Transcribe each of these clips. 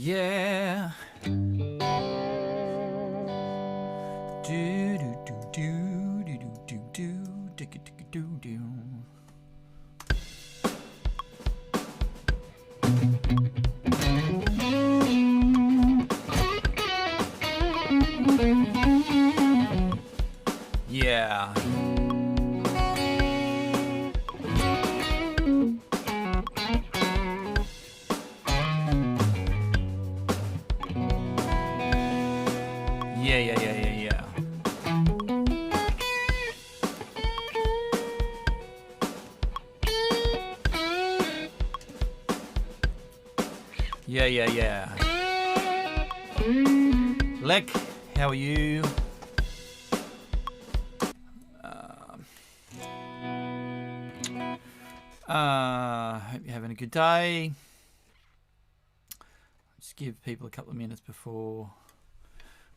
Yeah. Do do do do do do do do do do. Yeah. Yeah. Lek, how are you? Hope you're having a good day. Just give people a couple of minutes before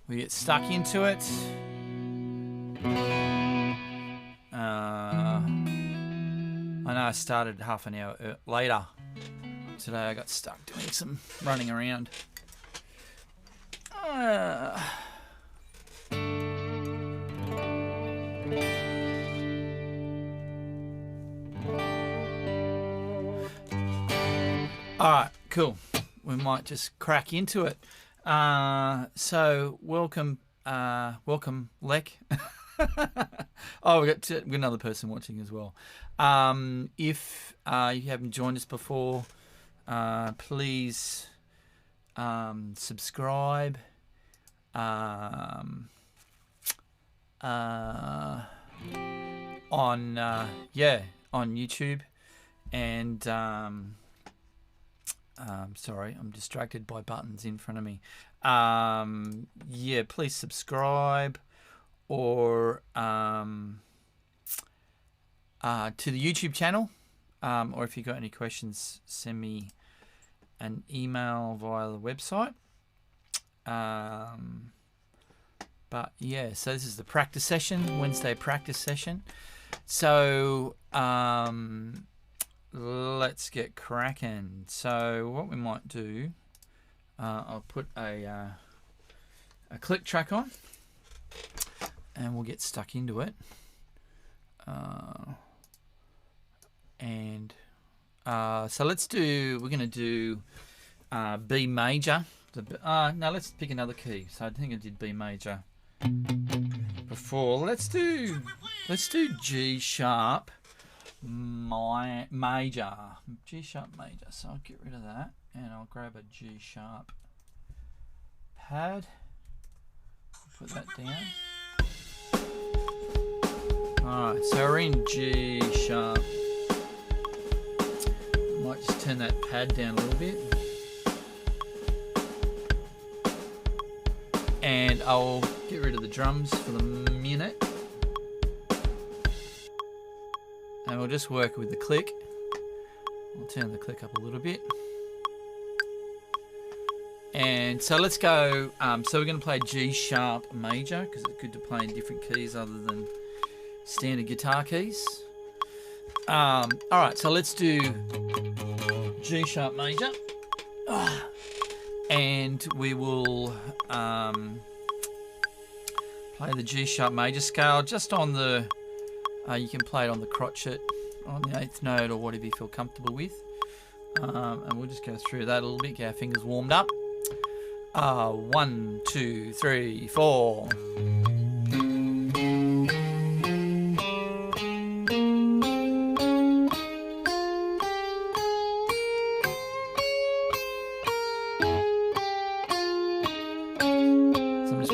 we get stuck into it. I know I started half an hour later. Today I got stuck doing some running around. Alright, cool. We might just crack into it. So welcome Lek. Oh, we've got another person watching as well. If you haven't joined us before, please subscribe on YouTube, and sorry, I'm distracted by buttons in front of me. Please subscribe, or to the YouTube channel, or if you've got any questions, send me an email via the website. But yeah, so this is the practice session, Wednesday practice session. So let's get cracking. So what we might do, I'll put a click track on, and we'll get stuck into it. So we're going to do B major. No, let's pick another key. So I think I did B major before. Let's do G sharp major. G sharp major. So I'll get rid of that, and I'll grab a G sharp pad. Put that down. Alright, so we're in G sharp. Might just turn that pad down a little bit. And I'll get rid of the drums for the minute. And we'll just work with the click. I'll turn the click up a little bit. And so let's go. So we're going to play G sharp major, because it's good to play in different keys other than standard guitar keys. Alright, so let's do G sharp major. And we will play the G sharp major scale just on the, you can play it on the crotchet, on the 8th note, or whatever you feel comfortable with. And we'll just go through that a little bit, get our fingers warmed up. 1, 2, 3, 4.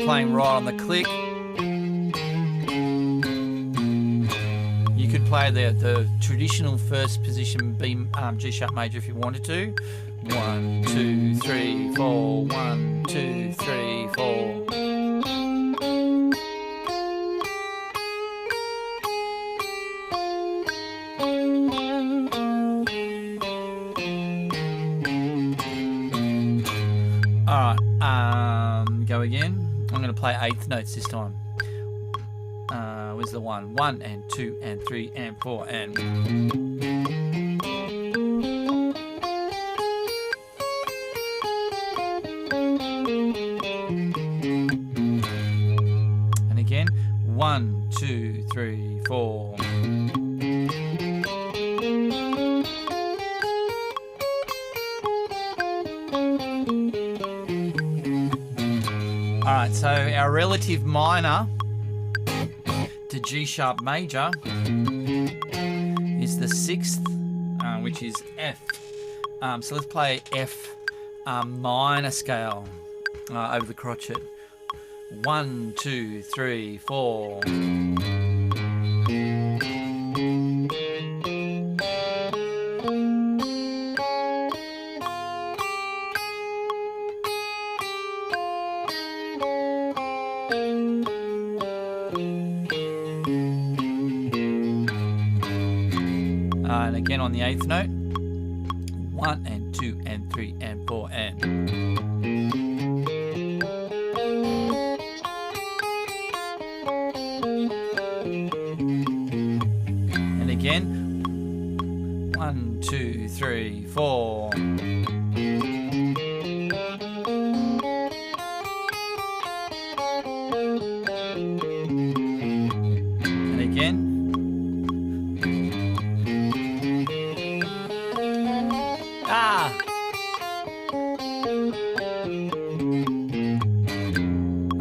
Playing right on the click. You could play the traditional first position B, G sharp major if you wanted to. 1, 2, 3, 4. 1, 2, 3, 4. All right. Go again. I'm going to play 8th notes this time. Where's the 1? 1 and 2 and 3 and 4 and... 4. Alright, so our relative minor to G sharp major is the 6th, which is F. So let's play F minor scale over the crotchet. 1, 2, 3, 4. And again on the 8th note. 1 and 2 and 3 and 4 and. And again. 1, 2, 3, 4. And again.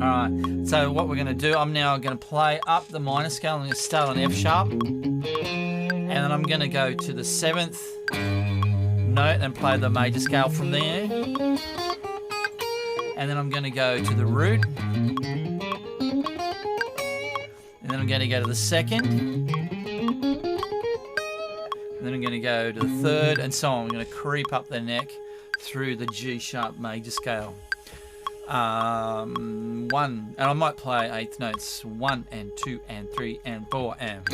Alright, so what we're going to do, I'm now going to play up the minor scale. I'm going to start on F sharp. And then I'm going to go to the 7th note and play the major scale from there. And then I'm going to go to the root. And then I'm going to go to the 2nd. And then I'm going to go to the 3rd and so on. I'm going to creep up the neck through the G sharp major scale. 1, and I might play 8th notes. 1 and 2 and 3 and 4 and.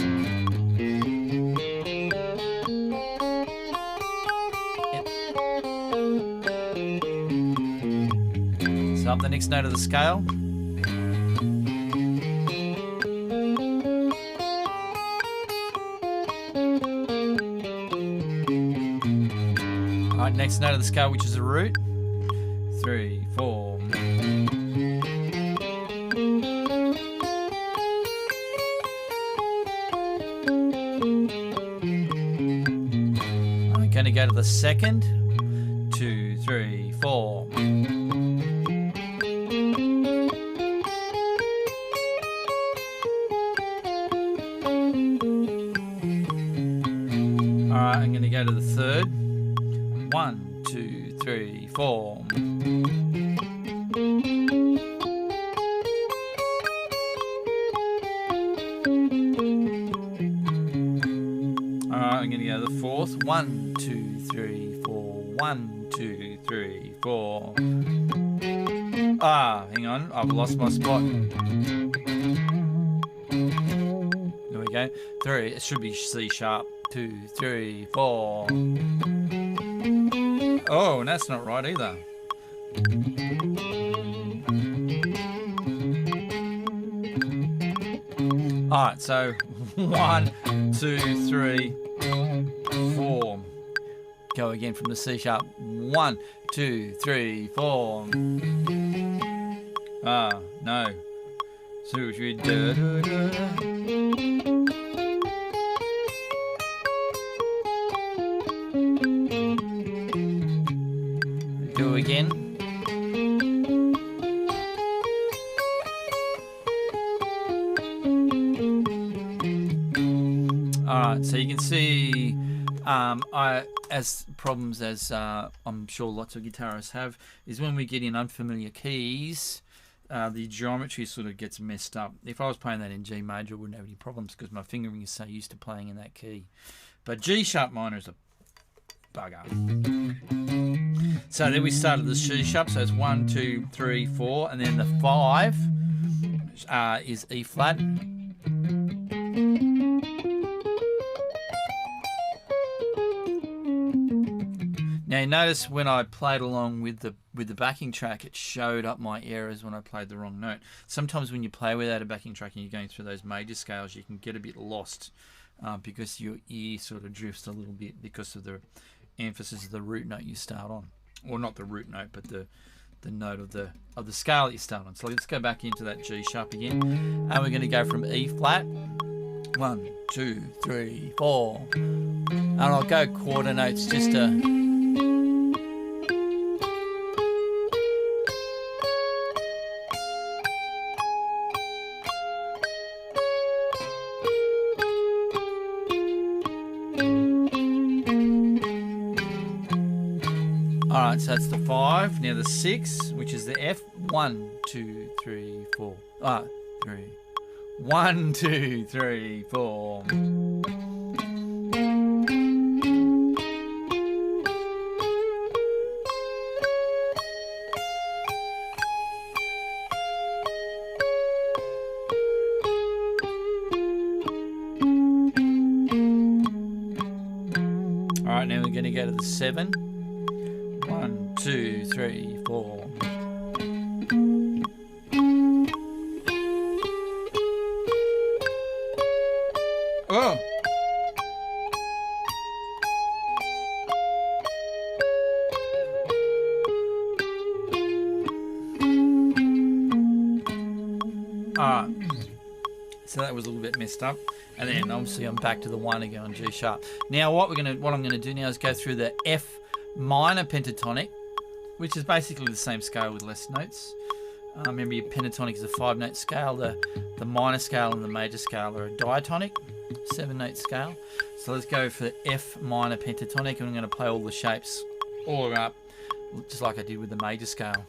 So up the next note of the scale. Alright, next note of the scale, which is a root. 3, 4. I'm going to go to the 2nd. 2, 3, 4. Alright, I'm going to go to the 3rd. 1, 2, 3, 4. I'm going to go to the 4th. 1, 2, 3, 4. 1, 2, 3, 4. Hang on. I've lost my spot. There we go. 3. It should be C sharp. 2, 3, 4. Oh, and that's not right either. Alright, so 1, 2, 3, 4. Go again from the C sharp. 1, 2, 3, 4. No. So should we do? Do again. Alright, so you can see problems as I'm sure lots of guitarists have, is when we get in unfamiliar keys, the geometry sort of gets messed up. If I was playing that in G major, I wouldn't have any problems because my fingering is so used to playing in that key. But G sharp minor is a bugger. So then we started the C sharp, so it's 1, 2, 3, 4, and then the 5 is E flat. Now you notice when I played along with the backing track, it showed up my errors when I played the wrong note. Sometimes when you play without a backing track and you're going through those major scales, you can get a bit lost because your ear sort of drifts a little bit because of the emphasis of the root note you start on, or not the root note, but the note of the scale that you start on. So let's go back into that G sharp again, and we're going to go from E flat 1, 2, 3, 4. And I'll go quarter notes just to... Alright, so that's the 5. Now the 6, which is the F. 1, 2, 3, 4. 3. 1, 2, 3, 4. Alright, now we're going to go to the 7. 1, 2, 3, 4. Oh! Alright. So that was a little bit messed up. And then obviously I'm back to the 1 again on G sharp. Now what I'm gonna do now is go through the F minor pentatonic, which is basically the same scale with less notes. Remember, your pentatonic is a 5-note scale. The minor scale and the major scale are a diatonic, 7-note scale. So let's go for the F minor pentatonic, and I'm going to play all the shapes all up, just like I did with the major scale.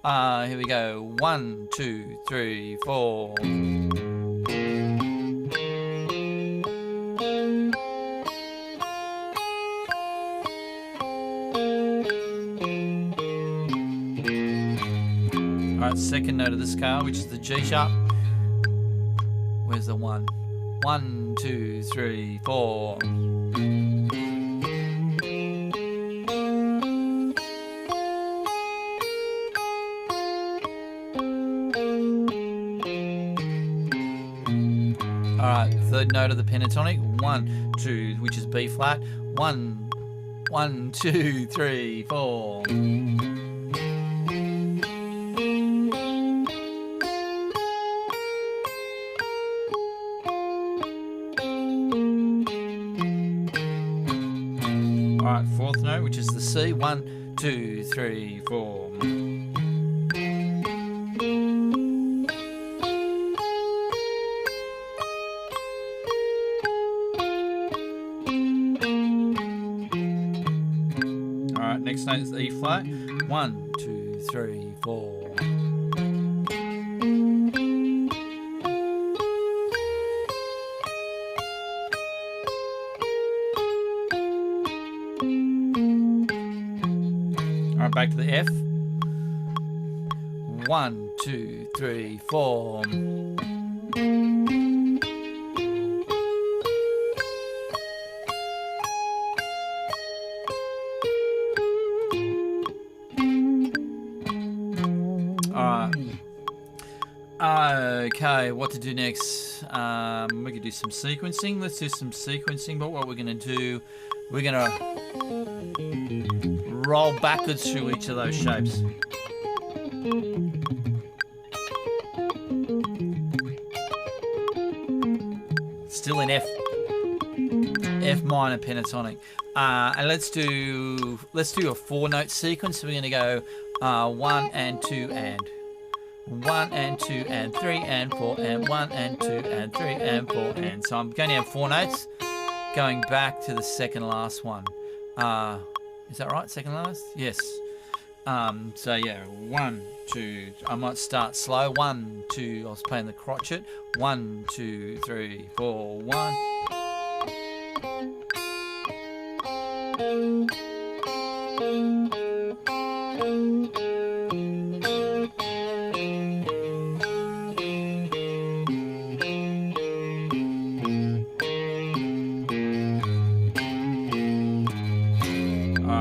Here we go. 1, 2, 3, 4. Alright, second note of the scale, which is the G sharp. Where's the 1? 1, 2, 3, 4. Alright, third note of the pentatonic. 1, 2, which is B flat. 1, 1, 2, 3, 4. Alright, fourth note, which is the C. 1, 2, 3, 4. Alright, next note is E flat. 1, 2, 3, 4. Alright, back to the F. 1, 2, 3, 4. Alright. Okay, what to do next? We could do some sequencing. Let's do some sequencing, but what we're going to do, we're going to roll backwards through each of those shapes. Still in F minor pentatonic. And let's do a 4-note sequence. So we're going to go 1 and 2 and 1 and 2 and 3 and 4 and 1 and 2 and 3 and 4 and so I'm going to have 4 notes going back to the second last one. Is that right? Second last? Yes. So yeah, 1, 2. I might start slow. 1, 2. I was playing the crotchet. 1, 2, 3, 4. 1.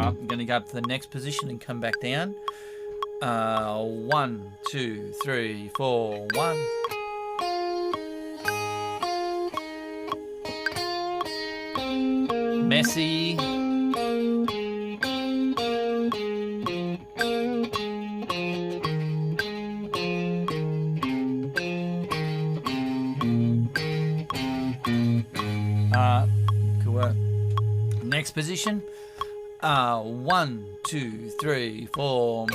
I'm going to go up to the next position and come back down. 1, 2, 3, 4, 1. Messy. Good work. Next position. 1, 2, 3, 4.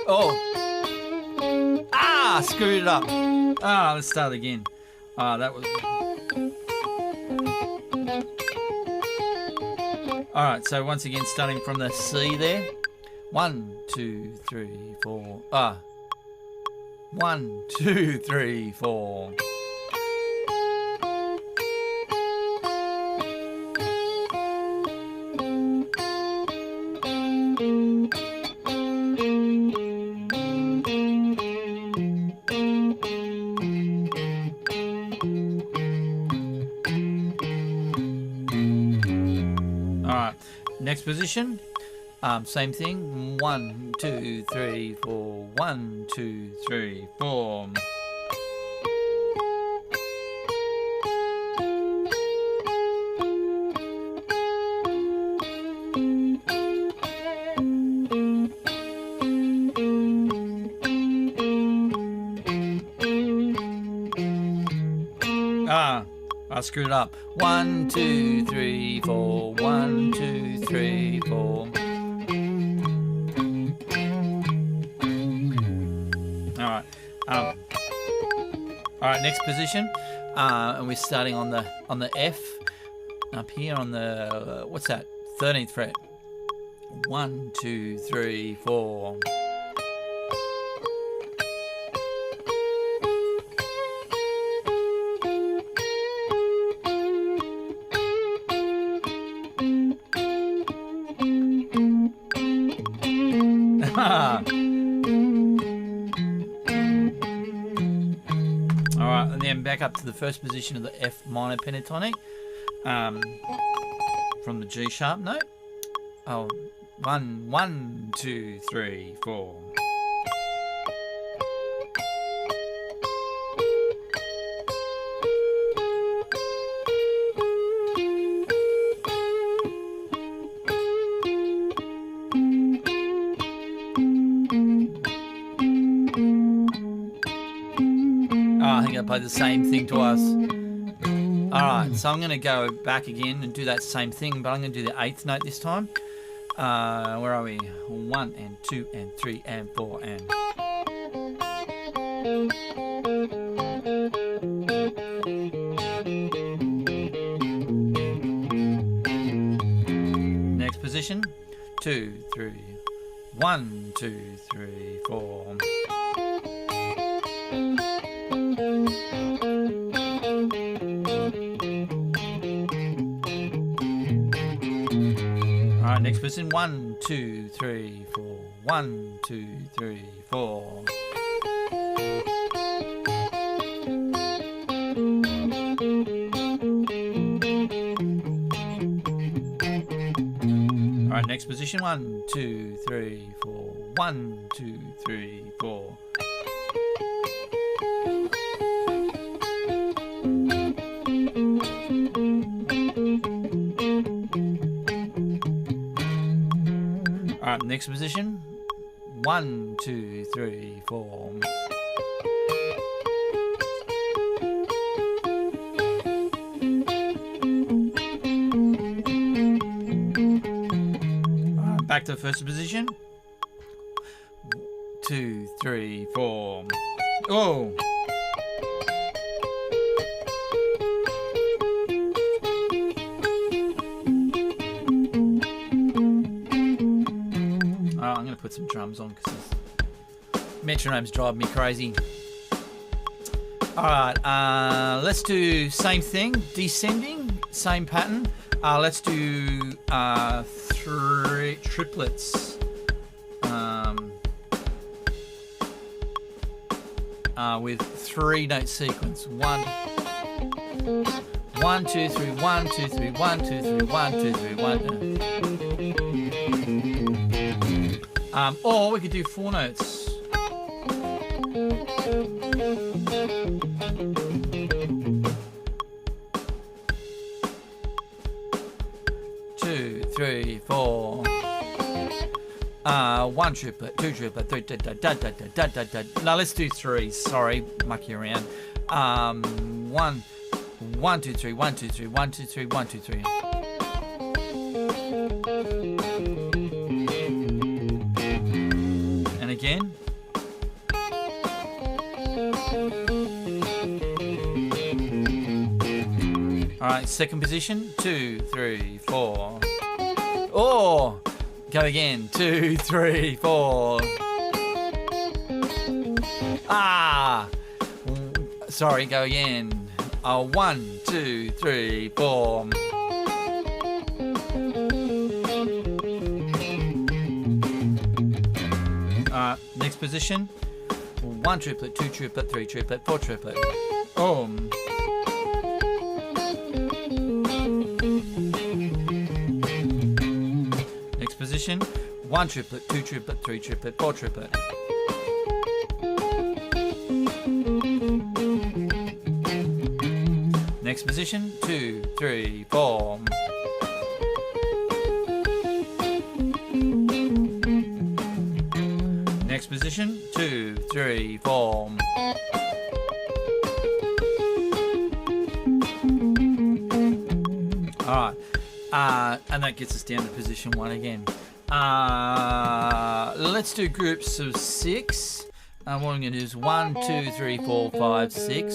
Oh. Screwed it up. Let's start again. That was... Alright, so once again, starting from the C there. 1, 2, 3, 4. 1, 2, 3, 4. Next position, same thing. 1, 2, 3, 4. 1, 2, 3, 4. I screwed it up. 1, 2, 3, 4. 1, 2, 3, 4. Alright. Alright, next position. And we're starting on the F. Up here on the what's that? 13th fret. 1, 2, 3, 4. Alright, and then back up to the first position of the F minor pentatonic from the G sharp note. 1, 1, 2, 3, 4. I think I played the same thing twice. Alright, so I'm going to go back again and do that same thing, but I'm going to do the 8th note this time. Where are we? 1 and 2 and 3 and 4 and... Next position. 2, 3. 1, 2, 3, 4. Alright, next position. 1, 2, 3, 4. 1, 2, 3, 4. Alright, next position. 1, 2, 3, 4. 1, 2, 3, 4. Alright, next position. 1, 2, 3, 4. Back to the first position. 2, 3, 4. Oh! I'm going to put some drums on because metronomes drive me crazy. Alright, let's do same thing, descending, same pattern. Let's do 3 triplets. With 3 note sequence. 1, 1, 2, 3, 1, 2, 3, 1, 2, 3, 1, 2, 3, 1. Or we could do 4 notes. Two, 3, 4. 1 triplet, 2 triplet, 3 da da da da da da da da. No, let's do 3. Sorry, mucky around. 1, 1, 2, 3, 1, 2, 3, 1, 2, 3, 1, 2, 3. And again. All right, second position, 2, 3, 4. Oh, go again, 2, 3, 4. Ah, sorry, go again. 1, 2, 3, 4. Next position, 1 triplet, 2 triplet, 3 triplet, 4 triplet. Next position, 1 triplet, 2 triplet, 3 triplet, 4 triplet. Next position, 2, 3, 4. Next position, 2, 3, 4. Alright, and that gets us down to position 1 again. Let's do groups of 6. What I'm going to do is 1, 2, 3, 4, 5, 6.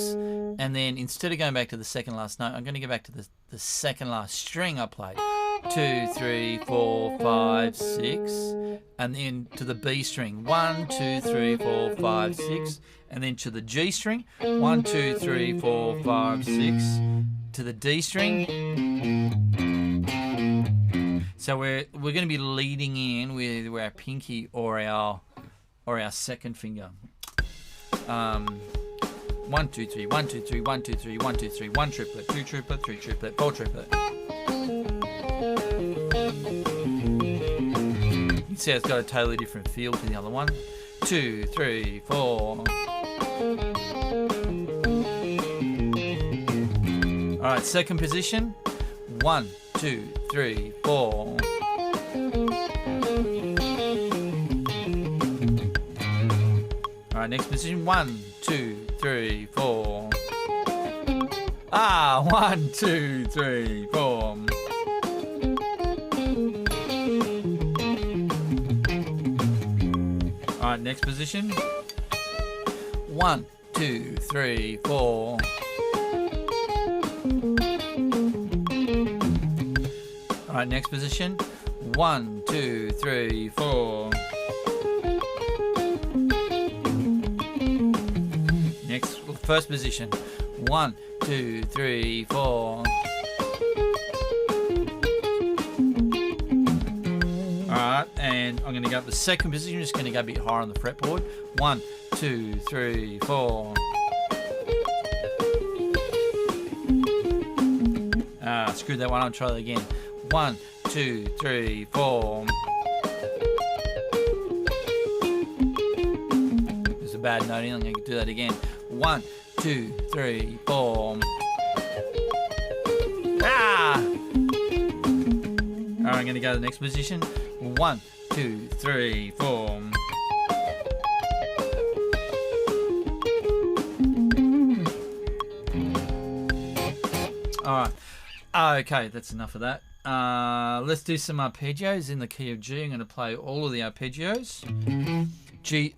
And then instead of going back to the second last note, I'm going to go back to the second last string I played. 2, 3, 4, 5, 6. And then to the B string. 1, 2, 3, 4, 5, 6. And then to the G string. 1, 2, 3, 4, 5, 6. To the D string. So we're going to be leading in with our pinky or our second finger. 1, 2, 3, 1, 2, 3, 1, 2, 3, 1, 2, 3, 1 triplet, 2 triplet, 3 triplet, 4 triplet. You can see it's got a totally different feel to the other one. 2, 3, 4. Alright, second position. 1, 2, 3, 4. Alright, next position. 1, 2, 3, 4. 1, 2, 3, 4. Alright, next position. 1, 2, 3, 4. Alright, next position. 1, 2, 3, 4. Next, first position. 1, 2, 3, 4. Alright, and I'm going to go up the second position. I'm just going to go a bit higher on the fretboard. 1, 2, 3, 4. Screwed that one. I'll try that again. 1, 2, 3, 4. There's a bad note in. I'm going to do that again. 1, 2, 3, 4. Alright, I'm going to go to the next position. 1, 2, 3, 4. Alright. Okay, that's enough of that. Let's do some arpeggios in the key of G. I'm going to play all of the arpeggios. G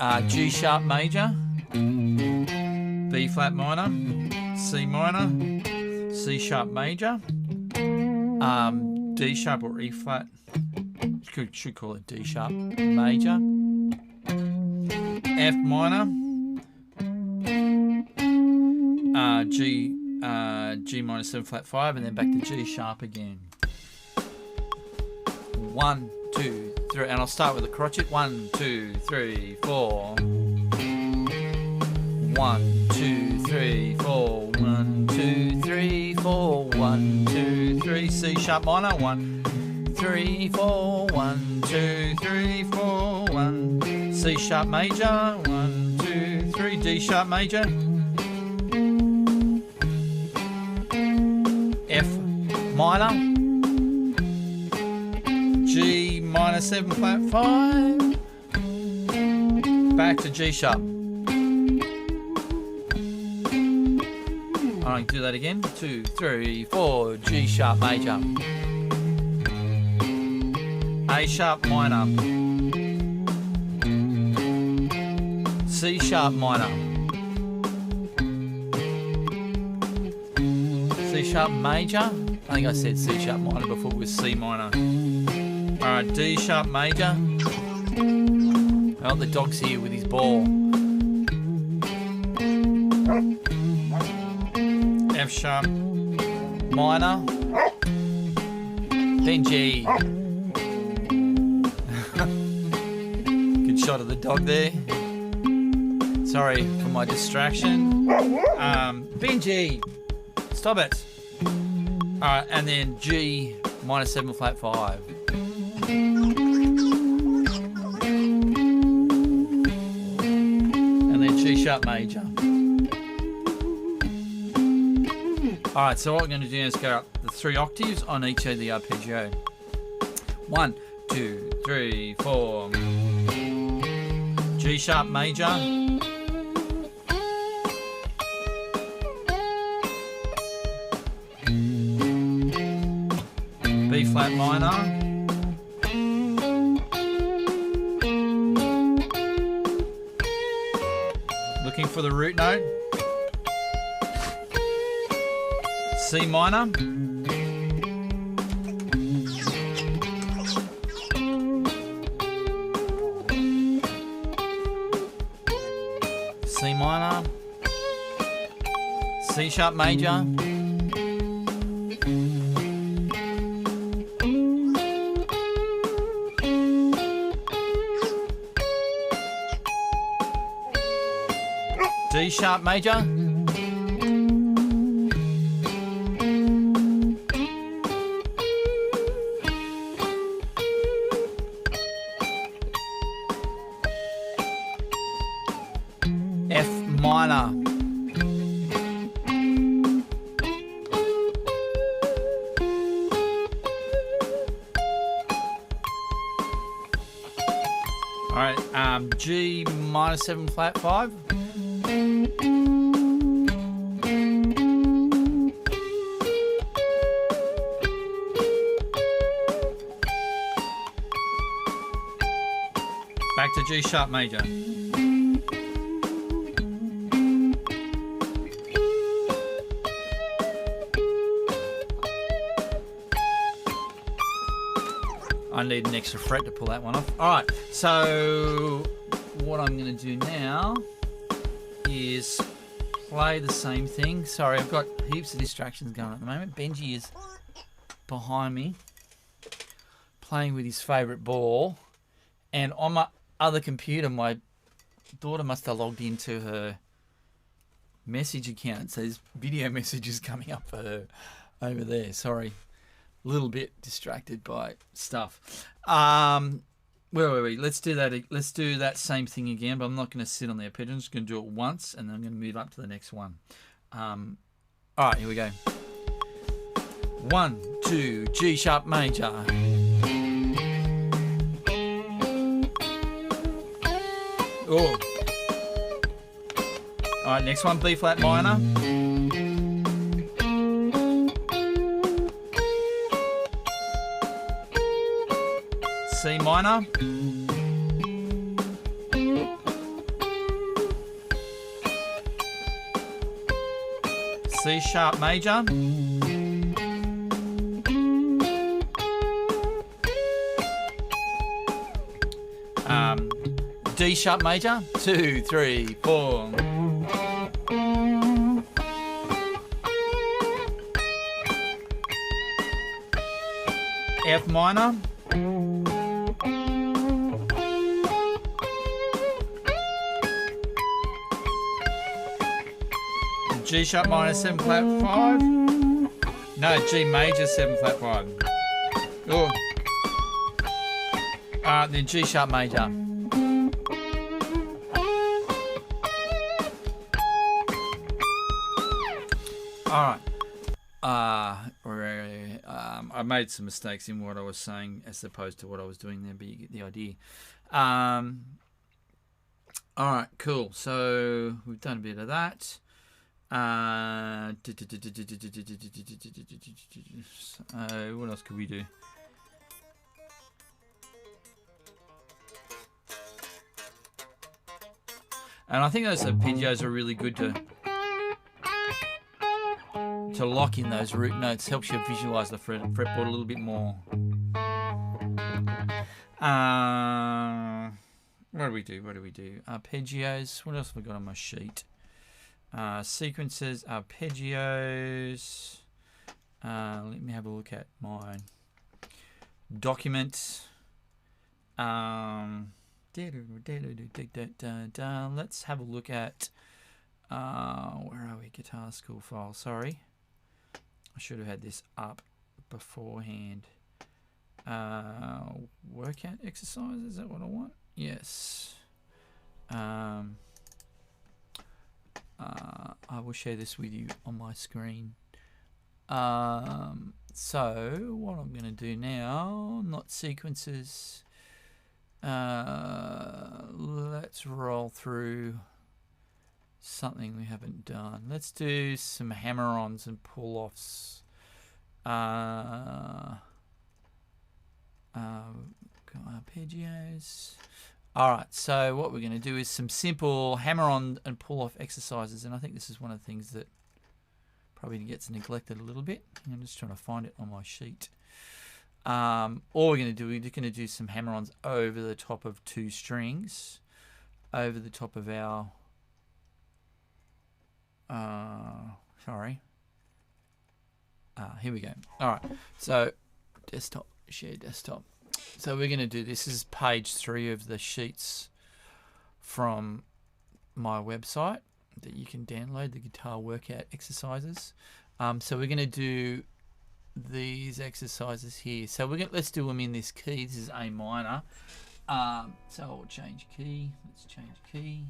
sharp major, B flat minor, C minor, C sharp major, D sharp or E flat. Should call it D sharp major, F minor, G minor 7 flat 5, and then back to G sharp again. 1, 2, 3, and I'll start with the crotchet. 1, 2, 3, 4. 1, 2, 3, 4. 1, 2, 3, 4. 1, 2, 3. C sharp minor. 1, 3, 4. 1, 2, 3, 4. 1. C sharp major. 1, 2, 3. D sharp major. F minor. G minor 7 flat 5. Back to G sharp. All right, do that again. 2, 3, 4. G sharp major. A sharp minor. C sharp minor. C sharp major. I think I said C sharp minor before with C minor. Alright, D sharp major. Oh, the dog's here with his ball. F sharp minor. Then G. Good shot of the dog there. Sorry for my distraction. Benji, stop it. Alright, and then G minor 7 flat 5. And then G sharp major. Alright, so what we're going to do is go up the 3 octaves on each of the arpeggio. 1, 2, 3, 4. G sharp major. B flat minor. Looking for the root note. C minor. C minor. C sharp major. D sharp major. F minor. All right, G minor 7 flat 5. Back to G sharp major. I need an extra fret to pull that one off. Alright, so what I'm going to do now is play the same thing. Sorry, I've got heaps of distractions going at the moment. Benji is behind me playing with his favourite ball. And on my other computer, my daughter must have logged into her message account. So there's video messages coming up for her over there. Sorry. A little bit distracted by stuff. Where were we? Let's do that. Let's do that same thing again, but I'm not going to sit on the arpeggio. I'm just going to do it once, and then I'm going to move up to the next one. All right, here we go. 1, 2, G sharp major. Oh. All right, next one, B flat minor. C minor. C sharp major. D sharp major. 2, 3, 4. F minor. G sharp minor 7 flat 5. No, G major 7 flat 5. Oh. Then G sharp major. All right. I made some mistakes in what I was saying as opposed to what I was doing there, but you get the idea. All right, cool. So we've done a bit of that. What else could we do? And I think those arpeggios are really good to lock in those root notes. Helps you visualize the fretboard a little bit more. What do we do? Arpeggios. What else have I got on my sheet? Sequences, arpeggios. Let me have a look at my document. Let's have a look at where are we? Guitar school file. Sorry, I should have had this up beforehand. Workout exercise, is that what I want? Yes. I will share this with you on my screen. So what I'm going to do now, not sequences. Let's roll through something we haven't done. Let's do some hammer-ons and pull-offs. Arpeggios. Alright, so what we're going to do is some simple hammer-on and pull-off exercises, and I think this is one of the things that probably gets neglected a little bit. I'm just trying to find it on my sheet. All we're going to do, we're just going to do some hammer-ons over the top of two strings, over the top of our, here we go. Alright, so desktop, share desktop. So we're going to do this. This is page 3 of the sheets from my website that you can download, the guitar workout exercises. So we're going to do these exercises here. So let's do them in this key. This is A minor. So I'll change key. Let's change key.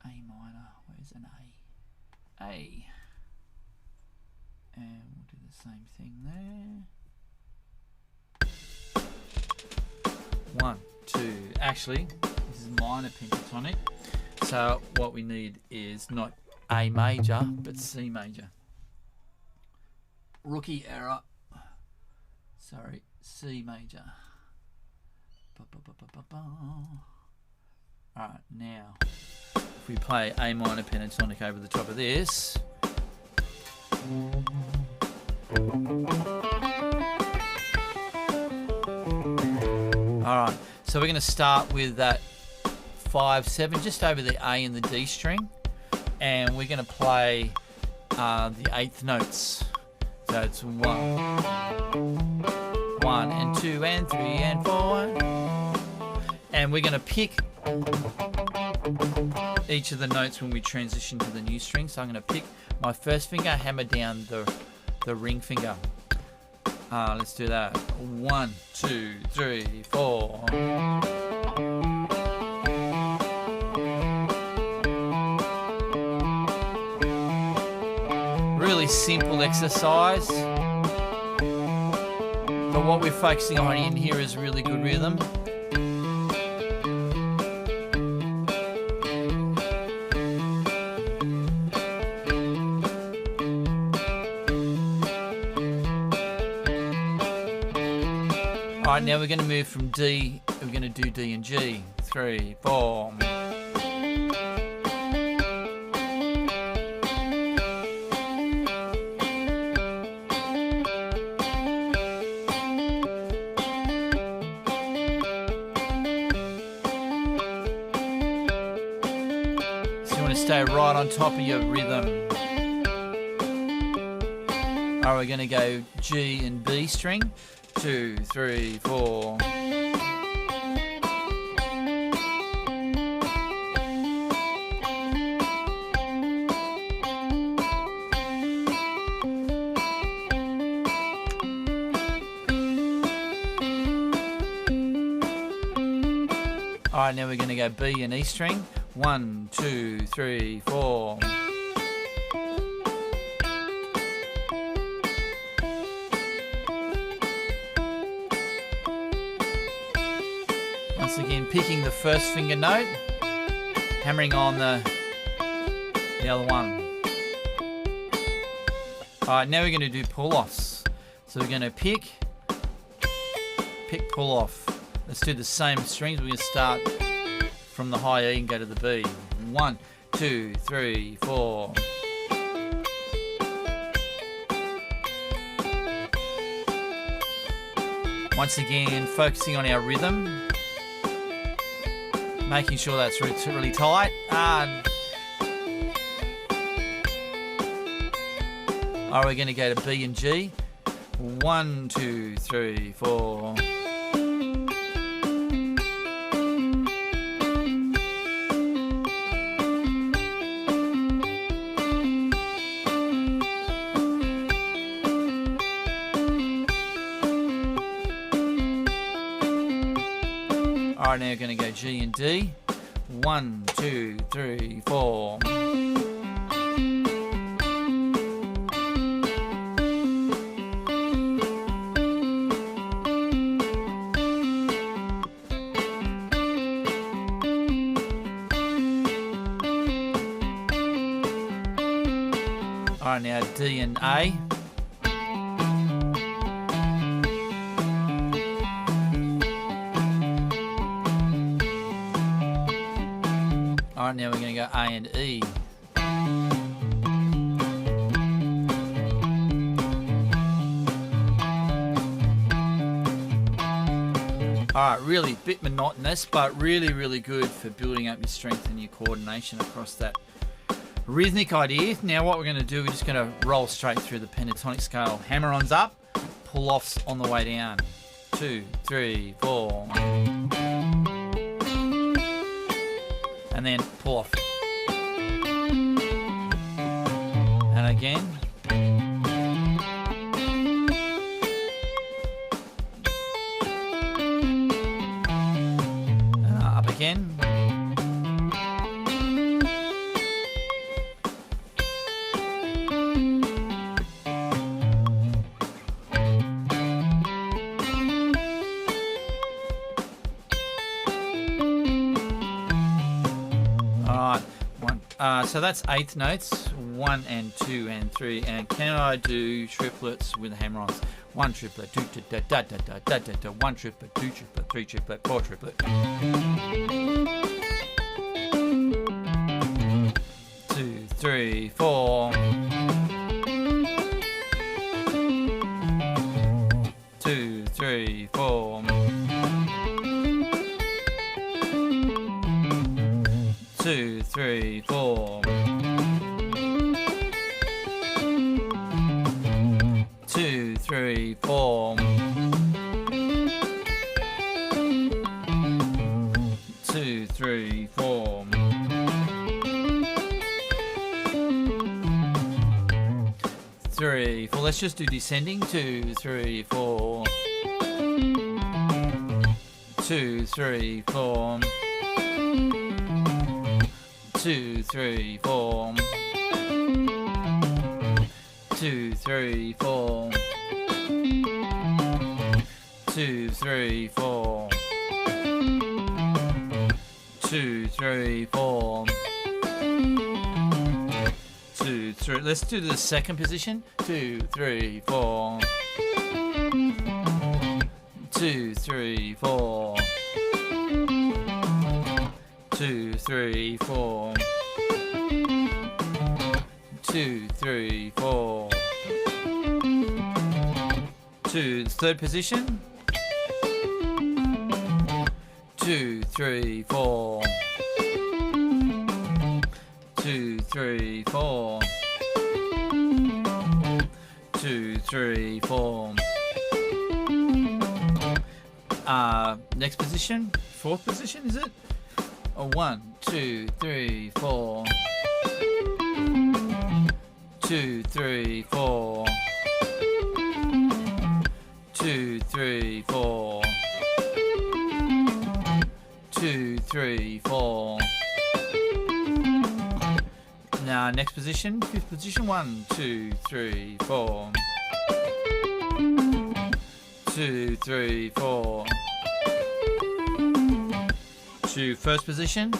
A minor. Where's an A? A. And we'll do the same thing there. 1, 2. Actually, this is minor pentatonic. So what we need is not A major, but C major. Rookie error. Sorry, C major. Alright, now if we play A minor pentatonic over the top of this. Alright, so we're going to start with that 5/7 just over the A and the D string, and we're going to play the 8th notes. So it's 1 and 2 and 3 and 4, and we're going to pick each of the notes when we transition to the new string. So I'm going to pick my first finger, hammer down the ring finger. Let's do that. 1, 2, 3, 4. Really simple exercise, but what we're focusing on in here is really good rhythm. Alright, now we're going to move from D, we're going to do D and G. 3, 4. Stay right on top of your rhythm. Alright, we're going to go G and B string. 2, 3, 4. Alright, now we're going to go B and E string. 1, 2, 3, 4. Once again, picking the first finger note, hammering on the other one. Alright, now we're going to do pull-offs. So we're going to pick, pull-off. Let's do the same strings. We're going to start from the high E and go to the B. 1, 2, 3, 4. Once again, focusing on our rhythm, making sure that's really tight. Alright, we're going to go to B and G. 1, 2, 3, 4. Alright, now we're going to go G and D. 1, 2, 3, 4. Alright, now D and A. Alright, now we're going to go A and E. Alright, really a bit monotonous, but really, really good for building up your strength and your coordination across that rhythmic idea. Now what we're going to do, we're just going to roll straight through the pentatonic scale. Hammer-ons up, pull-offs on the way down. 2, 3, 4. And then pull off. And again. And up again. So that's eighth notes, 1 and 2 and 3, and can I do triplets with hammer-ons? 1 triplet, 2 da da da da da da da, 1 triplet, 2 triplet, 3 triplet, 4 triplet. 2, 3, 4. 2, 3, 4. 2, 3, 4. 2, 3, 4. 2, 3, 4. 3, 4. Let's just do descending. 2, 3, 4. 2, 3, 4. 2, 3, 4. 2, 3, 4. 2, 3, 4. 2, 3, 4. 2, 3. Let's do the second position. 2, 3, 4. 2, 3, 4. 2, 3, 4. 2, 3, 4. 2, third position. 2, 3, 4. 2, 3, 4. 2, 3, 4. Next position, fourth position, is it? 1, 2, 3, 4. 2, 3, 4. 2, 3, 4. 2, 3, 4. Now next position, fifth position. 1, 2, 3, 4. 2, 3, 4. 2, first position.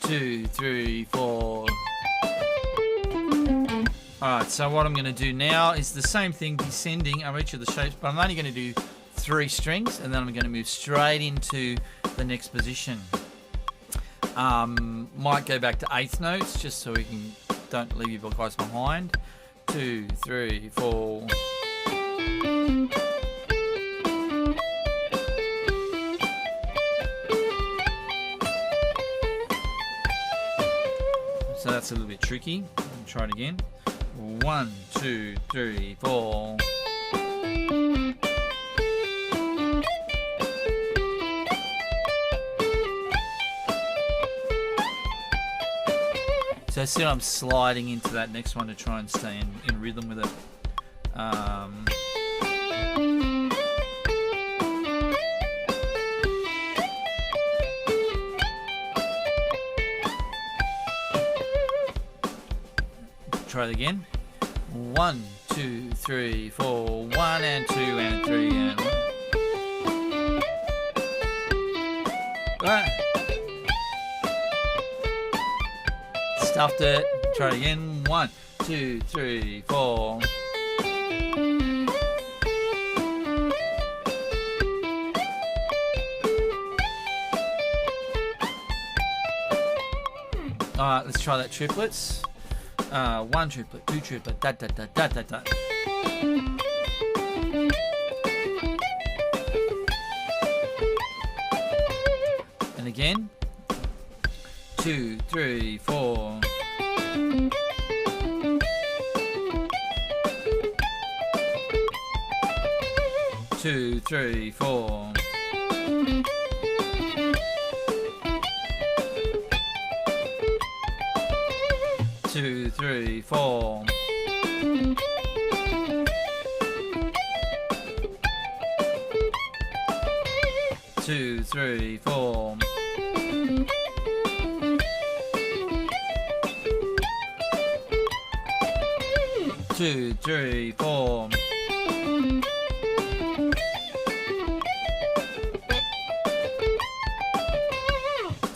2, 3, 4. Alright, so what I'm going to do now is the same thing, descending on each of the shapes, but I'm only going to do 3 strings, and then I'm going to move straight into the next position. Might go back to 8th notes, just so we don't leave you guys behind. 2, 3, 4. So that's a little bit tricky. Try it again. 1, 2, 3, 4. So see, I'm sliding into that next one to try and stay in rhythm with it. Try it again. 1, 2, 3, 4. 1 and 2 and 3 and 1. Ah. Stuffed it. Try it again. 1, 2, 3, 4. Alright, let's try that triplets. 1 triplet, 2 triplet, da da da da da da. And again. 2, 3, 4. Two, three, 4. Two, three, 4. Two, three, 4. Two, three, 4.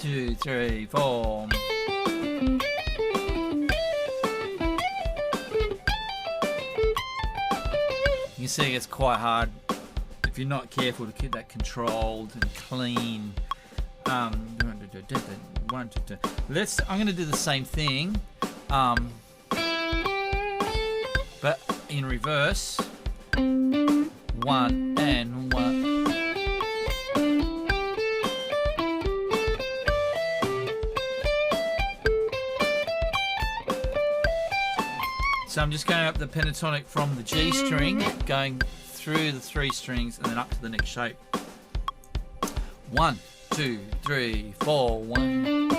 Two, three, 4. You can see it's quite hard if you're not careful to keep that controlled and clean. I'm going to do the same thing, but in reverse. 1 and 1. So I'm just going up the pentatonic from the G string, going through the 3 strings and then up to the next shape. 1, 2, 3, 4, 1. And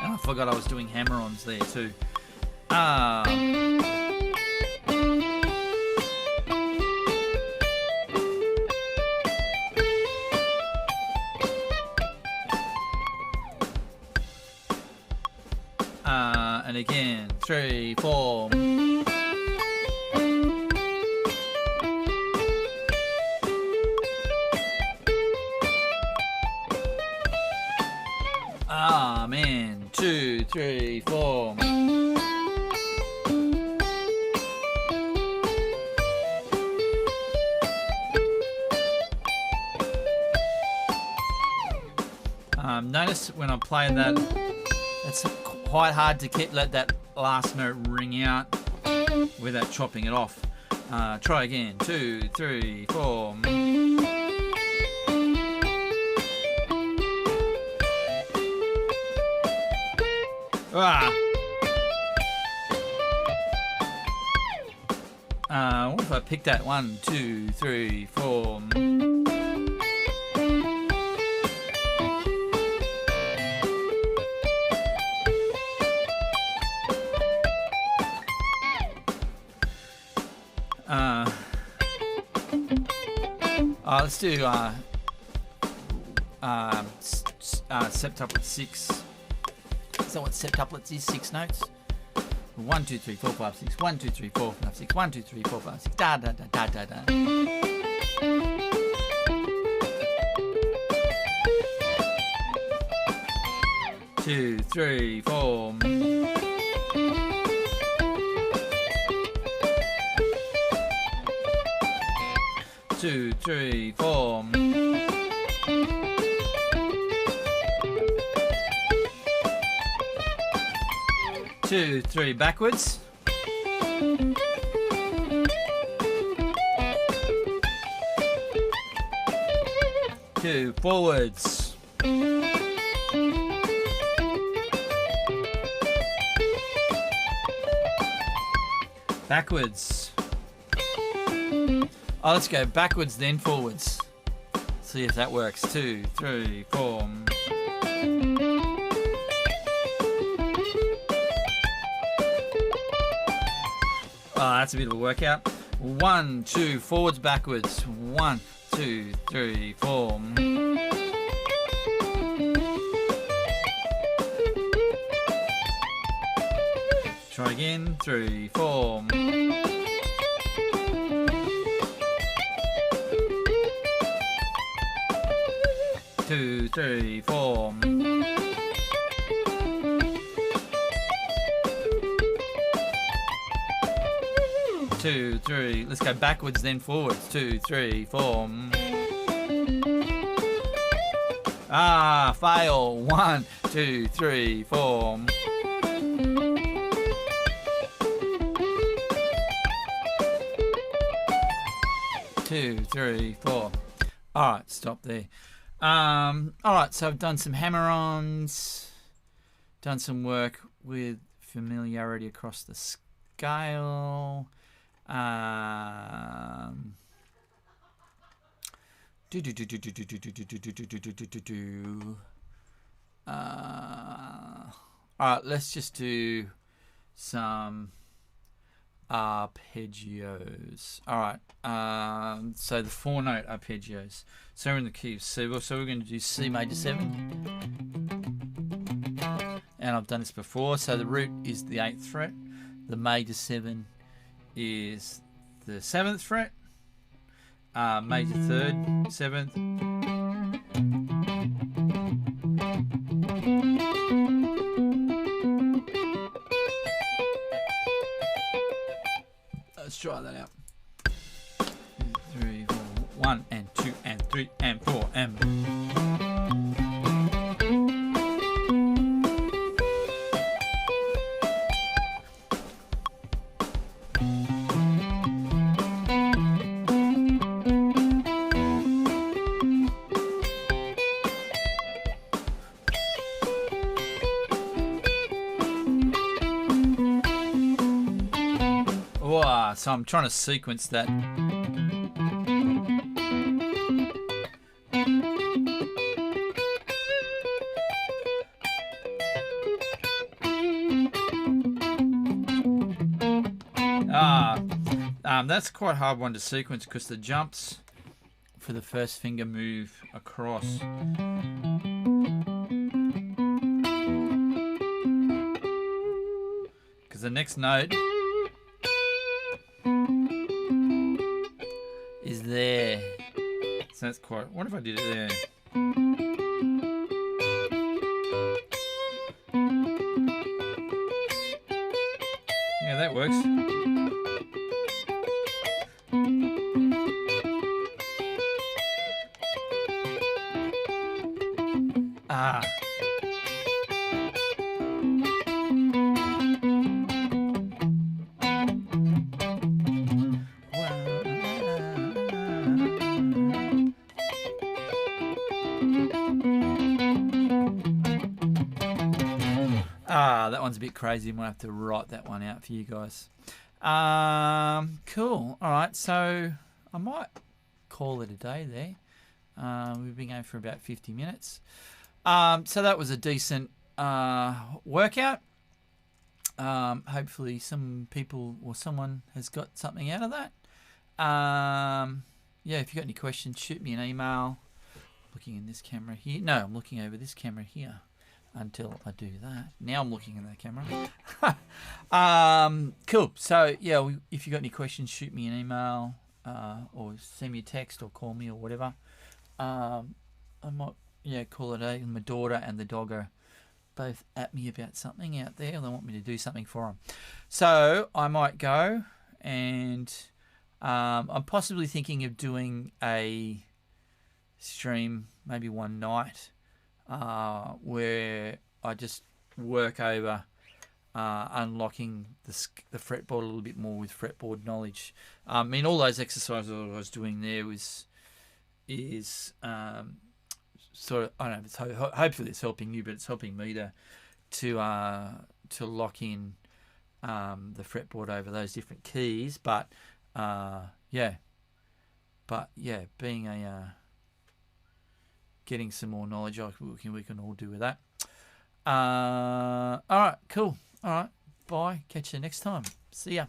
I forgot I was doing hammer-ons there too. And again, 3, 4. Ah, man. 2, 3, 4. Notice when I'm playing that, it's quite hard to let that last note ring out without chopping it off. Try again. 2, 3, 4. What if I pick that? 1, 2, 3, 4. Let's do septuplet 6. Is that what septuplets is? 6 notes. 1, 2, 3, 4, 5, 6. 1, 2, 3, 4, 5, 6. 1, 2, 3, 4, 5, 6. Da da da da da da. 3, 4. 2, 3, 4. 2, 3, backwards. 2, forwards. Backwards. Oh, let's go backwards then forwards. See if that works. 2, 3, 4. Oh, that's a bit of a workout. 1, 2, forwards, backwards. 1, 2, 3, 4. Try again. 3, 4. 2, 3, 4. 2, 3. Let's go backwards then forwards. 2, 3, 4. Ah, fail. 1, 2, 3, 4. 2, 3, 4. All right, stop there. All right, so I've done some hammer-ons, done some work with familiarity across the scale. All right, let's just do some arpeggios. All right, so the 4-note arpeggios. So we're in the key of C. So we're going to do C major 7, and I've done this before. So the root is the 8th fret, the major 7 is the 7th fret, major 3rd, 7th. Let's try that out. 3, 4, 1 and 2 and 3 and 4 and. Wow, so I'm trying to sequence that. That's quite a hard one to sequence because the jumps for the first finger move across. Because the next note is there. So that's quite. What if I did it there? Yeah, that works. Ah. That one's a bit crazy. I might have to write that one out for you guys. Cool. All right, so I might call it a day there. We've been going for about 50 minutes. So that was a decent workout. Hopefully some people or someone has got something out of that. Yeah, if you've got any questions, shoot me an email. Looking in this camera here. No, I'm looking over this camera here until I do that. Now I'm looking in the camera. Cool. So, yeah, if you've got any questions, shoot me an email or send me a text or call me or whatever. I might, call it a day. My daughter and the dog are both at me about something out there. They want me to do something for them. So I might go, and I'm possibly thinking of doing a stream maybe one night where I just work over unlocking the fretboard a little bit more with fretboard knowledge. I mean, all those exercises I was doing there is sort of, I don't know, hopefully it's helping you, but it's helping me to lock in the fretboard over those different keys. But being getting some more knowledge, we can all do with that. All right, cool. All right, bye. Catch you next time. See ya.